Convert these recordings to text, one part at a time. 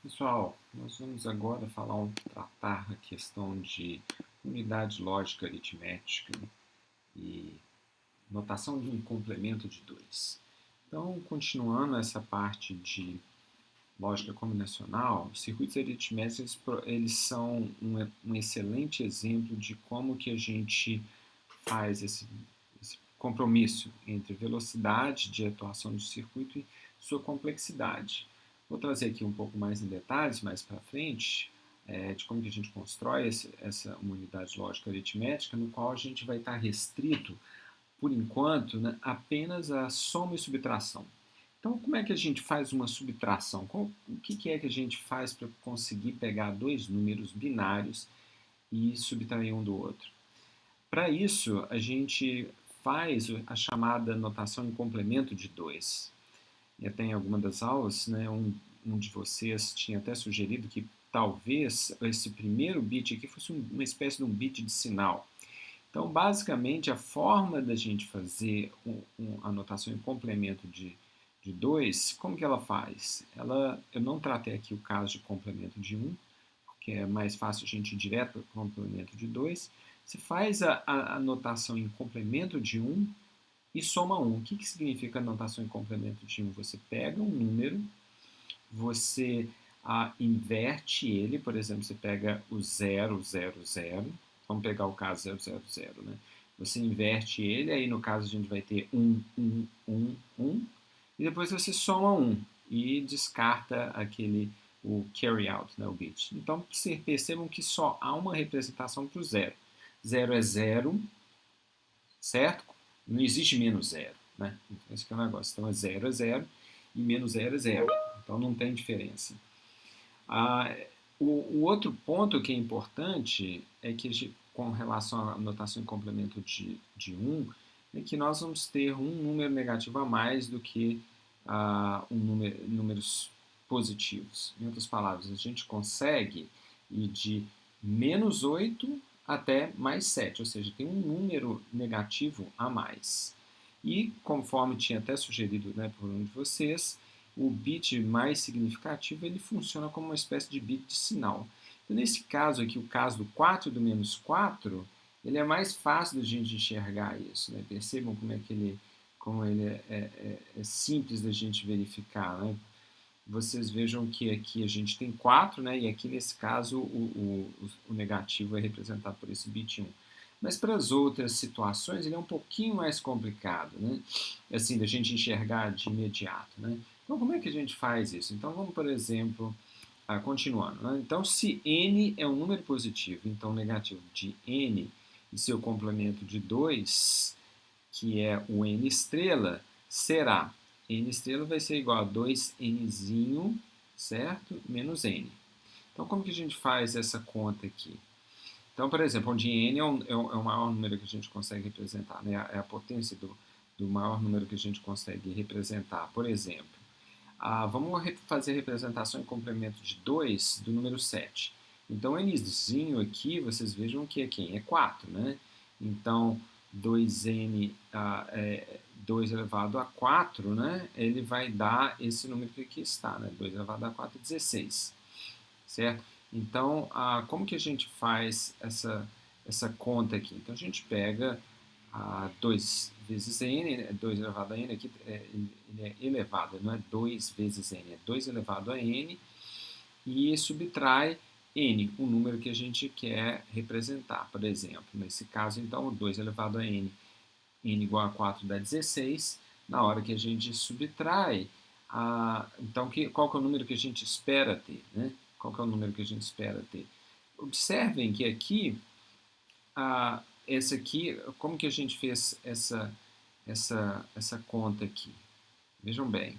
Pessoal, nós vamos agora tratar a questão de unidade lógica aritmética e notação de um complemento de dois. Então, continuando essa parte de lógica combinacional, os circuitos aritméticos eles são um excelente exemplo de como que a gente faz esse compromisso entre velocidade de atuação do circuito e sua complexidade. Vou trazer aqui um pouco mais em detalhes mais para frente de como que a gente constrói essa unidade lógica aritmética, no qual a gente vai estar restrito, por enquanto, né, apenas a soma e subtração. Então, como é que a gente faz uma subtração? O que é que a gente faz para conseguir pegar dois números binários e subtrair um do outro? Para isso, a gente faz a chamada notação em complemento de dois. E até em alguma das aulas, né, um de vocês tinha até sugerido que talvez esse primeiro bit aqui fosse uma espécie de um bit de sinal. Então, basicamente, a forma da gente fazer a notação em complemento de 2, como que ela faz? Eu não tratei aqui o caso de complemento de um, porque é mais fácil a gente ir direto para o complemento de 2. Você faz a notação em complemento de um e soma um. O que significa a notação em complemento de um? Você pega um número, você inverte ele, por exemplo, você pega o 000, vamos pegar o caso 000, né? Você inverte ele, aí no caso a gente vai ter 1, e depois você soma 1 e descarta o carry out, né, o bit. Então percebam que só há uma representação para o zero. Zero é zero, certo? Não existe menos zero, né? Esse é o negócio. Então é zero e menos zero é zero. Então não tem diferença. Ah, o outro ponto que é importante é que, com relação à notação em complemento de 1, é que nós vamos ter um número negativo a mais do que números positivos. Em outras palavras, a gente consegue ir de menos 8 até mais 7, ou seja, tem um número negativo a mais. E, conforme tinha até sugerido, né, por um de vocês, o bit mais significativo ele funciona como uma espécie de bit de sinal. Então, nesse caso aqui, o caso do 4 e do menos 4, ele é mais fácil da gente enxergar isso. Né? Percebam como ele é simples da gente verificar. Né? Vocês vejam que aqui a gente tem 4, né? E aqui nesse caso o negativo é representado por esse bit 1. Mas para as outras situações ele é um pouquinho mais complicado, né? Assim, da gente enxergar de imediato, né? Então, como é que a gente faz isso? Então, vamos, por exemplo, continuando. Né? Então, se n é um número positivo, então o negativo de n e seu complemento de 2, que é o n estrela, será n estrela vai ser igual a 2nzinho, certo? Menos n. Então, como que a gente faz essa conta aqui? Então, por exemplo, onde n é o maior número que a gente consegue representar, né? É a potência do maior número que a gente consegue representar. Por exemplo, vamos fazer a representação em complemento de 2 do número 7. Então, nzinho aqui, vocês vejam que é quem? É 4, né? Então, 2n, 2 elevado a 4, né? Ele vai dar esse número que aqui está, né? 2 elevado a 4 é 16, certo? Então, como que a gente faz essa conta aqui? Então, a gente pega 2 vezes n, né? 2 elevado a n, aqui ele é elevado, não é 2 vezes n, é 2 elevado a n, e subtrai n, o número que a gente quer representar. Por exemplo, nesse caso, então, 2 elevado a n, n igual a 4 dá 16, na hora que a gente subtrai, então qual que é o número que a gente espera ter, né? Qual que é o número que a gente espera ter? Observem que aqui, essa aqui, como que a gente fez essa conta aqui? Vejam bem,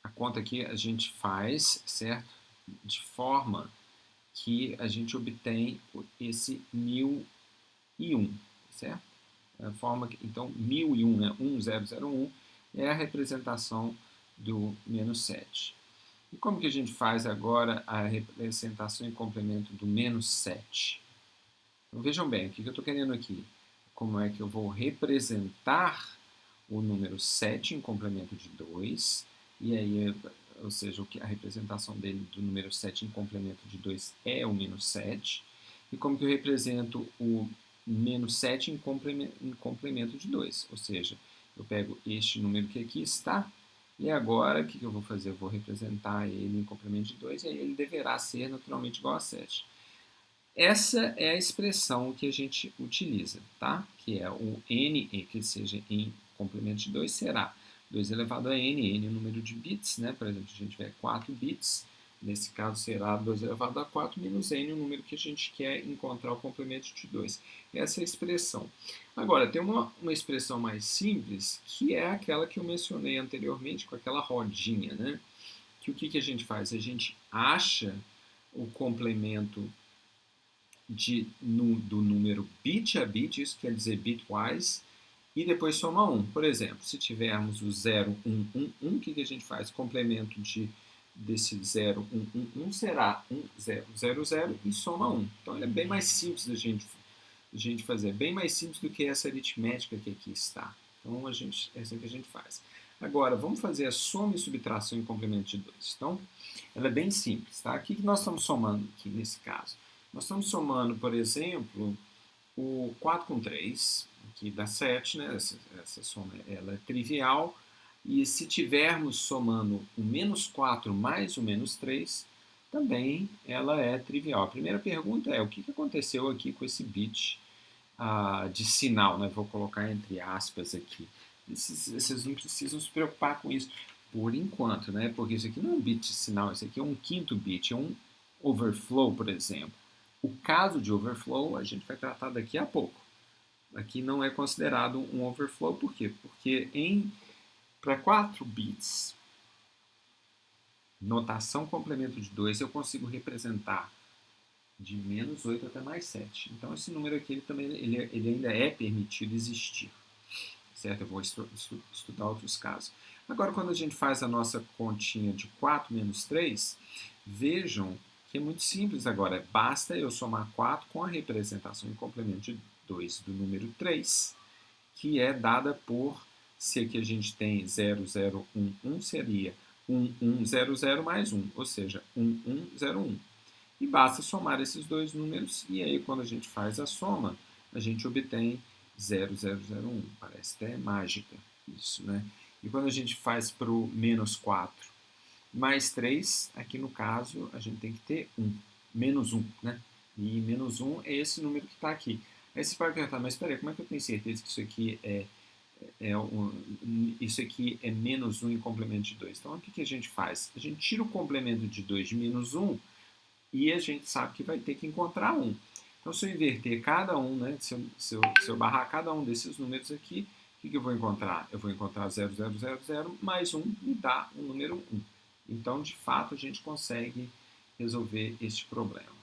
a conta aqui a gente faz, certo? De forma que a gente obtém esse 1001, certo? A forma que, então, 1001, né? 1001 é a representação do menos 7. E como que a gente faz agora a representação em complemento do menos 7? Então, vejam bem, o que eu estou querendo aqui? Como é que eu vou representar o número 7 em complemento de 2, e aí ou seja, a representação dele do número 7 em complemento de 2 é o menos 7. E como que eu represento o menos 7 em complemento de 2? Ou seja, eu pego este número que aqui está, e agora o que eu vou fazer? Eu vou representar ele em complemento de 2, e aí ele deverá ser naturalmente igual a 7. Essa é a expressão que a gente utiliza, tá? Que é o n, que seja em complemento de 2, será 2 elevado a n é o número de bits, né? Por exemplo, se a gente tiver 4 bits, nesse caso será 2 elevado a 4 menos n, o número que a gente quer encontrar o complemento de 2. Essa é a expressão. Agora, tem uma expressão mais simples, que é aquela que eu mencionei anteriormente, com aquela rodinha, né? Que o que a gente faz? A gente acha o complemento do número bit a bit, isso quer dizer bitwise, e depois soma 1. Por exemplo, se tivermos o 0, 1, 1, 1, o que a gente faz? Complemento desse 0, 1, 1, 1 será 1, 0, 0, 0 e soma 1. Então, ele é bem mais simples da gente fazer, bem mais simples do que essa aritmética que aqui está. Então, é assim que a gente faz. Agora, vamos fazer a soma e subtração em complemento de 2. Então, ela é bem simples, tá? O que nós estamos somando aqui nesse caso? Nós estamos somando, por exemplo, o 4 com 3, que dá 7, né? Essa soma ela é trivial. E se tivermos somando o menos 4 mais o menos 3, também ela é trivial. A primeira pergunta é, o que aconteceu aqui com esse bit de sinal? Né? Vou colocar entre aspas aqui. Vocês não precisam se preocupar com isso por enquanto, né? Porque isso aqui não é um bit de sinal, isso aqui é um quinto bit, é um overflow, por exemplo. O caso de overflow a gente vai tratar daqui a pouco. Aqui não é considerado um overflow, por quê? Porque para 4 bits, notação complemento de 2, eu consigo representar de menos 8 até mais 7. Então esse número aqui ele ainda é permitido existir. Certo? Eu vou estudar outros casos. Agora, quando a gente faz a nossa continha de 4 menos 3, vejam que é muito simples agora. Basta eu somar 4 com a representação em complemento de 2 do número 3, que é dada por, se aqui a gente tem 0, 0, 1, 1, seria 1, 1, 0, 0 mais 1, ou seja, 1, 1, 0, 1. E basta somar esses dois números, e aí quando a gente faz a soma, a gente obtém 0001. Parece até mágica isso, né? E quando a gente faz para o menos 4 mais 3, aqui no caso a gente tem que ter 1. Menos 1, né? E menos 1 é esse número que está aqui. Aí você pode perguntar, mas espera aí, como é que eu tenho certeza que isso aqui é menos 1 em complemento de 2? Então, o que a gente faz? A gente tira o complemento de 2 de menos 1 e a gente sabe que vai ter que encontrar 1. Então, se eu inverter cada um, né, se eu barrar cada um desses números aqui, o que eu vou encontrar? Eu vou encontrar 0, 0, 0, 0 mais 1 me dá o número 1. Então, de fato, a gente consegue resolver este problema.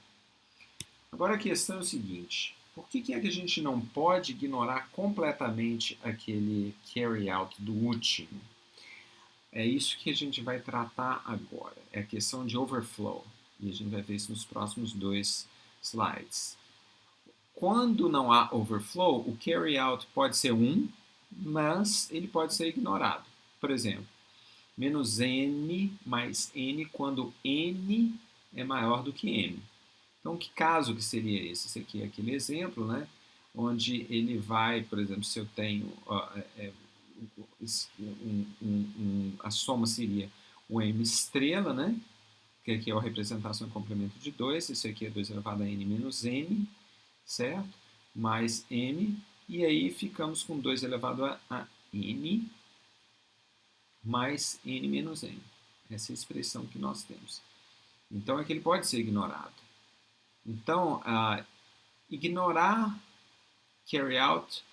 Agora a questão é o seguinte, por que é que a gente não pode ignorar completamente aquele carry out do último? É isso que a gente vai tratar agora, é a questão de overflow, e a gente vai ver isso nos próximos 2 slides. Quando não há overflow, o carry out pode ser 1, mas ele pode ser ignorado. Por exemplo, menos n mais n quando n é maior do que m. Então, que caso que seria esse? Esse aqui é aquele exemplo, né? Onde ele vai, por exemplo, se eu tenho a soma seria o m estrela, né? Que aqui é a representação em complemento de 2, isso aqui é 2 elevado a n menos n, certo? Mais m, e aí ficamos com 2 elevado a n mais n menos n. Essa é a expressão que nós temos. Então, aqui ele pode ser ignorado. Então, ignorar carry out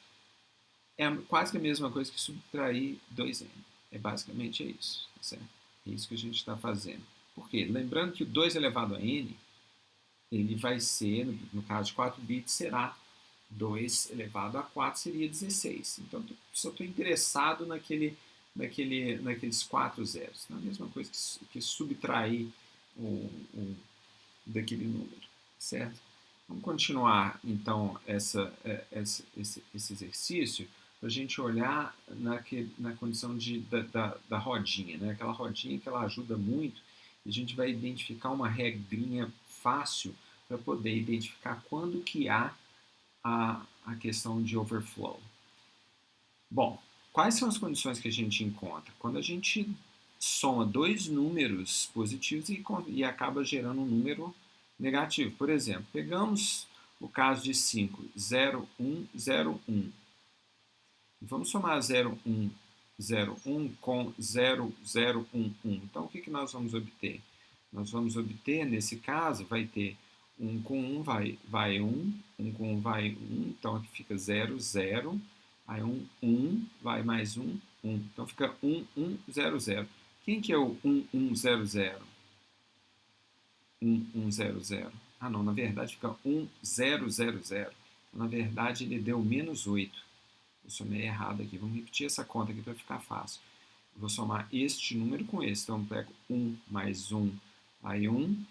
é quase que a mesma coisa que subtrair 2n. É basicamente isso, certo? É isso que a gente está fazendo. Por quê? Lembrando que o 2 elevado a n, ele vai ser, no caso de 4 bits, será 2 elevado a 4, seria 16. Então, só estou interessado naqueles 4 zeros. Não é a mesma coisa que subtrair daquele número, certo? Vamos continuar, então, esse exercício. para a gente olhar na condição da rodinha, né? Aquela rodinha que ela ajuda muito, a gente vai identificar uma regrinha fácil para poder identificar quando que há a questão de overflow. Bom, quais são as condições que a gente encontra? Quando a gente soma dois números positivos e acaba gerando um número negativo. Por exemplo, pegamos o caso de 5, 0, 1, 0, 1. Vamos somar 0, 1, 0, 1 com 0, 0, 1, 1. Então, o que nós vamos obter? Nós vamos obter, nesse caso, vai ter 1 com 1 vai 1, 1 com 1 vai 1, então aqui fica 0, 0, aí 1, 1, vai mais 1, 1. Então fica 1, 1, 0, 0. Quem que é o 1, 1, 0, 0? 1, 1, 0, 0. Ah, não, na verdade fica 1, 0, 0, 0. Na verdade, ele deu menos 8. Eu somei errado aqui. Vamos repetir essa conta aqui para ficar fácil. Eu vou somar este número com esse. Então, eu pego 1 mais 1, aí 1,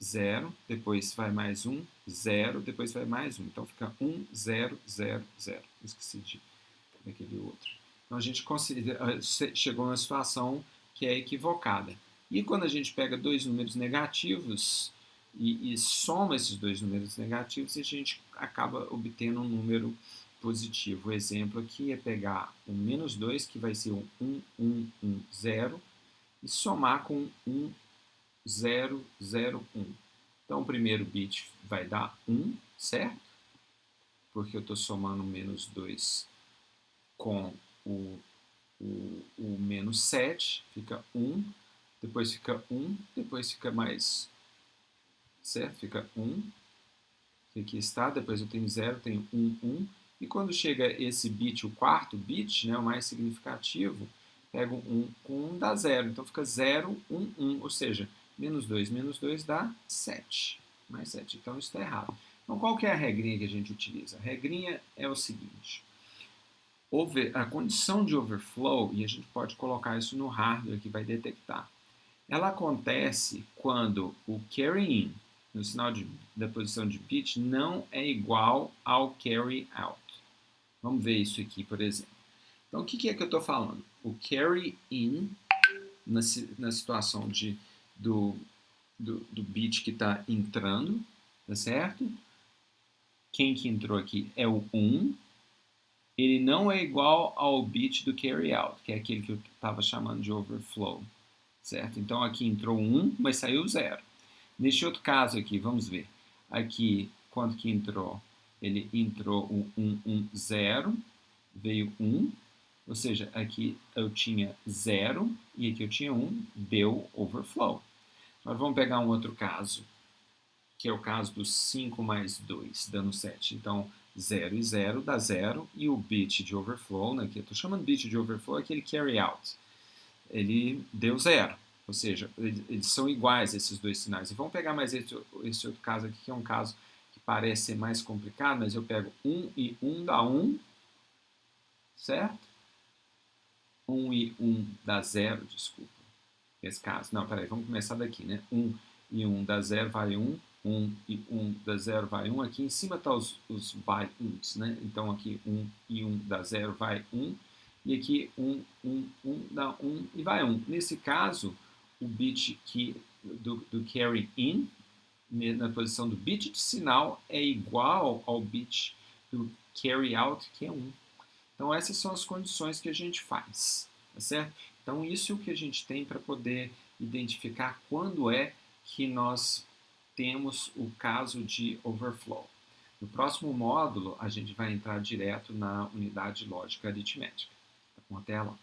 0, depois vai mais 1, 0, depois vai mais 1. Então, fica 1, 0, 0, 0. Esqueci daquele outro. Então, a gente chegou a uma situação que é equivocada. E quando a gente pega dois números negativos e soma esses dois números negativos, a gente acaba obtendo um número positivo. O exemplo aqui é pegar o menos 2, que vai ser um 1, 1, 1, 0, e somar com 1, 0, 0, 1. Então, o primeiro bit vai dar 1, certo? Porque eu estou somando menos 2 com o menos 7, fica 1, depois fica 1, depois fica mais, certo? Fica 1, aqui está, depois eu tenho 0, tenho 1, 1, e quando chega esse bit, o quarto bit, né, o mais significativo, pego 1 com 1 dá 0, então fica 0, 1, 1, ou seja, menos 2 dá 7, mais 7, então isso está errado. Então qual que é a regrinha que a gente utiliza? A regrinha é o seguinte, a condição de overflow, e a gente pode colocar isso no hardware que vai detectar, ela acontece quando o carry in, no sinal da posição de bit, não é igual ao carry out. Vamos ver isso aqui, por exemplo. Então, o que é que eu estou falando? O carry in, na situação do bit que está entrando, tá certo? Quem que entrou aqui é o 1. Ele não é igual ao bit do carry out, que é aquele que eu estava chamando de overflow. Certo? Então aqui entrou 1, mas saiu 0. Neste outro caso aqui, vamos ver. Aqui, quanto que entrou? Ele entrou o 1, 1, 0, veio 1, ou seja, aqui eu tinha 0 e aqui eu tinha 1, deu overflow. Agora vamos pegar um outro caso, que é o caso do 5 mais 2, dando 7. Então, 0 e 0 dá 0, e o bit de overflow, né, que eu estou chamando de bit de overflow, é aquele carry out. Ele deu 0. Ou seja, eles são iguais, esses dois sinais. E vamos pegar mais esse outro caso aqui, que é um caso que parece ser mais complicado, mas eu pego 1 e 1 dá 1, certo? 1 e 1 dá 0, desculpa. Nesse caso. Não, peraí, vamos começar daqui, né? 1 e 1 dá 0, vai 1. 1 e 1 dá 0, vai 1. Aqui em cima estão os vai 1s, né? Então aqui 1 e 1 dá 0, vai 1. E aqui 1, 1, 1 dá 1 e vai 1. Nesse caso, o bit do carry in, na posição do bit de sinal, é igual ao bit do carry out, que é 1. Então essas são as condições que a gente faz, tá certo? Então isso é o que a gente tem para poder identificar quando é que nós temos o caso de overflow. No próximo módulo, a gente vai entrar direto na unidade lógica aritmética. Até lá.